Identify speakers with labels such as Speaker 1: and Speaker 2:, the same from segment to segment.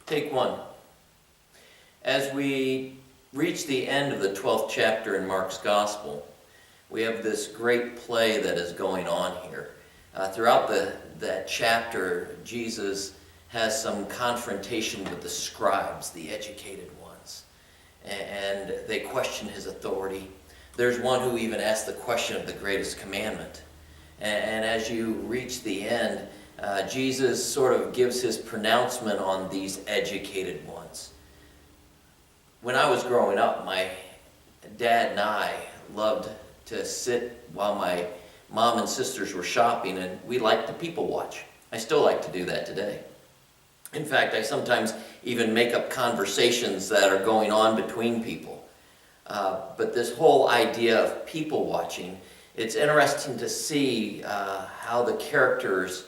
Speaker 1: Take one. As we reach the end of the 12th chapter in Mark's Gospel, we have this great play that is going on here. Throughout that chapter, Jesus has some confrontation with the scribes, the educated ones, and they question his authority. There's one who even asks the question of the greatest commandment. And as you reach the end, Jesus sort of gives his pronouncement on these educated ones. When I was growing up, my dad and I loved to sit while my mom and sisters were shopping, and we liked to people watch. I still like to do that today. In fact, I sometimes even make up conversations that are going on between people. But this whole idea of people watching, it's interesting to see how the characters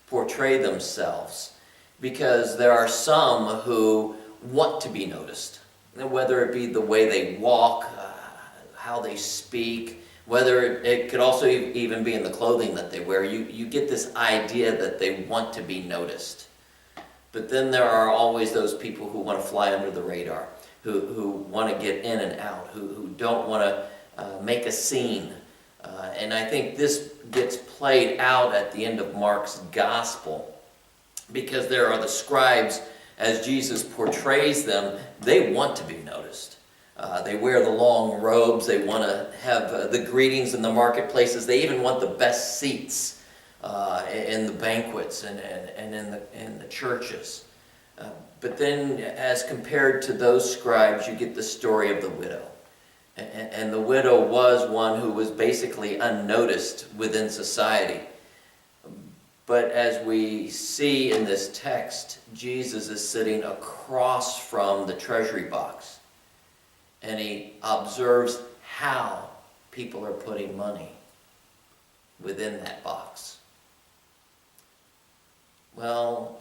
Speaker 1: portray themselves, because there are some who want to be noticed, whether it be the way they walk, how they speak, whether it could also even be in the clothing that they wear. You get this idea that they want to be noticed. But then there are always those people who want to fly under the radar, who want to get in and out, who don't want to make a scene. And I think this gets played out at the end of Mark's Gospel, because there are the scribes, as Jesus portrays them, they want to be noticed. They wear the long robes, they want to have the greetings in the marketplaces, they even want the best seats in the banquets and in the churches. But then, as compared to those scribes, you get the story of the widow. And the widow was one who was basically unnoticed within society. But as we see in this text, Jesus is sitting across from the treasury box, and he observes how people are putting money within that box. Well,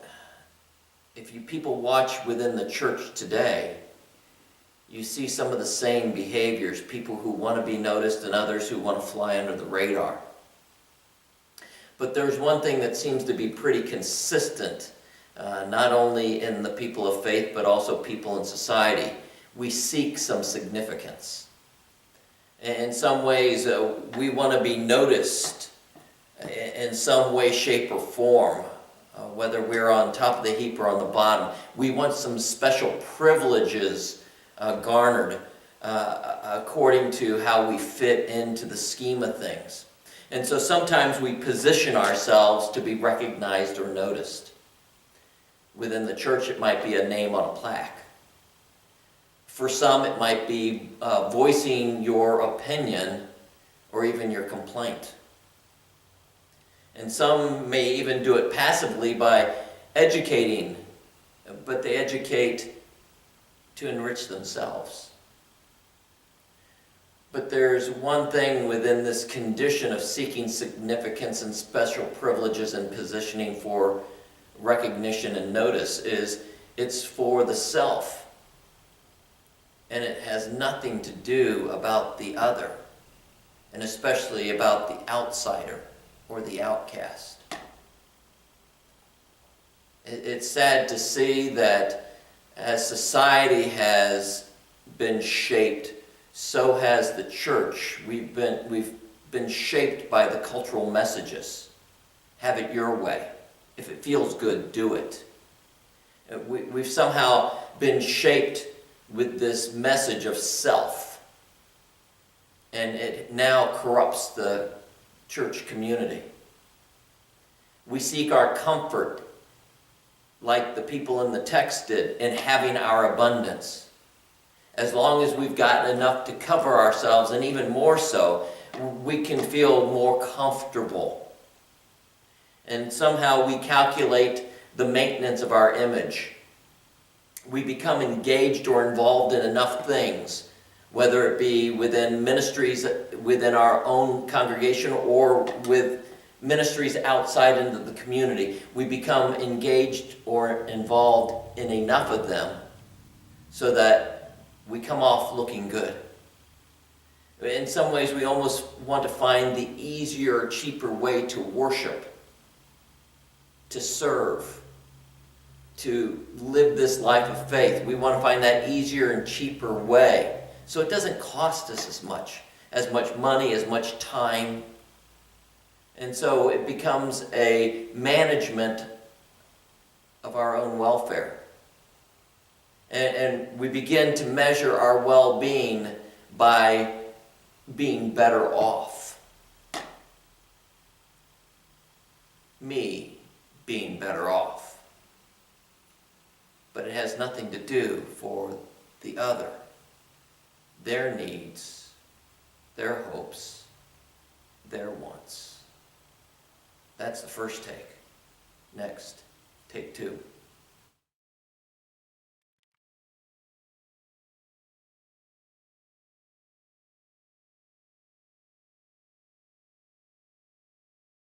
Speaker 1: if you people watch within the church today, you see some of the same behaviors, people who want to be noticed and others who want to fly under the radar. But there's one thing that seems to be pretty consistent, not only in the people of faith, but also people in society. We seek some significance. In some ways, we want to be noticed in some way, shape, or form, whether we're on top of the heap or on the bottom. We want some special privileges garnered according to how we fit into the scheme of things. And so sometimes we position ourselves to be recognized or noticed. Within the church, it might be a name on a plaque. For some, it might be voicing your opinion or even your complaint. And some may even do it passively by educating, but they educate to enrich themselves. But there's one thing within this condition of seeking significance and special privileges and positioning for recognition and notice, is it's for the self. And it has nothing to do about the other, and especially about the outsider or the outcast. It's sad to see that as society has been shaped, so has the church. We've been shaped by the cultural messages. Have it your way. If it feels good, do it. We've somehow been shaped with this message of self. And it now corrupts the church community. We seek our comfort, like the people in the text did, in having our abundance. As long as we've got enough to cover ourselves, and even more so, we can feel more comfortable. And somehow we calculate the maintenance of our image. We become engaged or involved in enough things, whether it be within ministries within our own congregation or with ministries outside into the community. We become engaged or involved in enough of them so that we come off looking good. In some ways, we almost want to find the easier, cheaper way to worship, to serve, to live this life of faith. We want to find that easier and cheaper way. So it doesn't cost us as much money, as much time. And so it becomes a management of our own welfare. And we begin to measure our well-being by being better off. Me being better off. But it has nothing to do for the other. Their needs, their hopes, their wants. That's the first take. Next, take two.